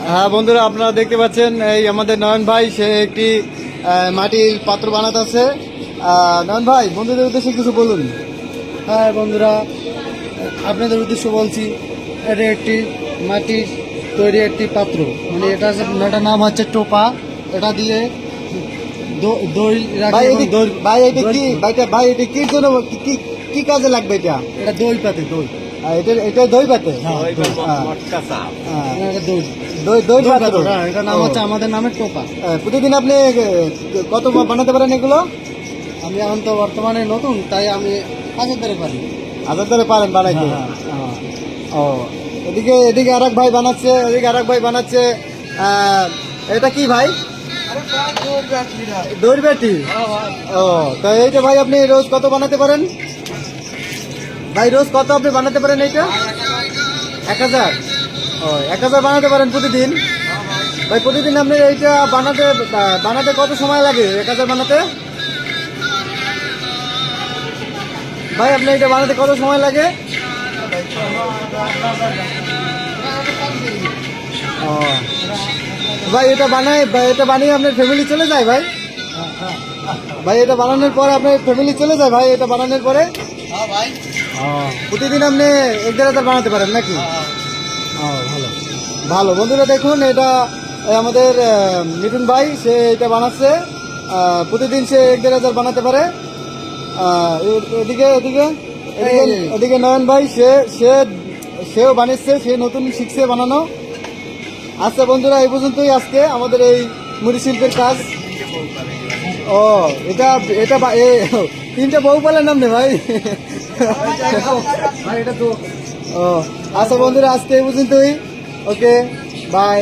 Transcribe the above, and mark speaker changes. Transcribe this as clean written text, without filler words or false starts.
Speaker 1: হ্যাঁ বন্ধুরা, আপনারা দেখতে পাচ্ছেন এই আমাদের নয়ন ভাই, সে একটি মাটির পাত্র বানাতেছে। নয়ন ভাই, বন্ধুদের উদ্দেশ্যে কিছু বলুন।
Speaker 2: হ্যাঁ বন্ধুরা, আপনাদের উদ্দেশ্য বলছি, এটা একটি মাটির তৈরি একটি পাত্র, মানে এটার নাম হচ্ছে টোপা। এটা দিয়ে দই
Speaker 1: ভাই
Speaker 2: রাখি এবং দই
Speaker 1: ভাই এটা কি ভাই এটা কি জন্য কি কি কাজে লাগবে এটা?
Speaker 2: এটা দই পাতে দই।
Speaker 1: এটা দই পাতে।
Speaker 2: হ্যাঁ, এটা দই
Speaker 1: দই দই পাত্র।
Speaker 2: হ্যাঁ, এটার নাম হচ্ছে আমাদের নামে টোপা।
Speaker 1: প্রতিদিন আপনি কত বানাতে পারেন এগুলো?
Speaker 2: আমি এখন তো বর্তমানে নতুন, তাই আমি কাজের দ্বারা পারি।
Speaker 1: হাজার ধরে পারেন বানাইতে?
Speaker 2: হ্যাঁ,
Speaker 1: ও, এদিকে এদিকে আরেক ভাই বানাচ্ছে, এদিকে আরেক ভাই বানাচ্ছে। এটা কি ভাই? দই ব্যাটি। ও, তো এইটা ভাই আপনি রোজ কত বানাতে পারেন ভাই? রোজ কত আপনি বানাতে পারেন এইটা? 1000। ও, 1000 বানাতে পারেন প্রতিদিন ভাই? প্রতিদিন আপনি এইটা বানাতে কত সময় লাগে 1000 বানাতে ভাই? আপনি এটা বানাতে কত সময় লাগে? ও ভাই, এটা বানিয়ে আপনার ফ্যামিলি চলে যায় ভাই? ভাই এটা বানানোর পরে আপনার ফ্যামিলি চলে যায় ভাই? এটা বানানোর পরে প্রতিদিন আপনি 1,500 বানাতে পারেন নাকি? ভালো ভালো। বন্ধুরা দেখুন, এটা আমাদের মিঠুন ভাই, সে এটা বানাচ্ছে। প্রতিদিন সে 1,500 বানাতে পারে। এদিকে এদিকে এদিকে এদিকে নয়ন ভাই, সেও বানিয়েছে, সে নতুন শিখছে বানানো। আচ্ছা বন্ধুরা, এই পর্যন্তই আজকে আমাদের এই মুড়ি শিল্পের কাজ। ও, এটা এটা 3টা বউ পালেন নামনে ভাই? ও আচ্ছা বন্ধুরা, আজকে এই পর্যন্তই। ওকে, বাই।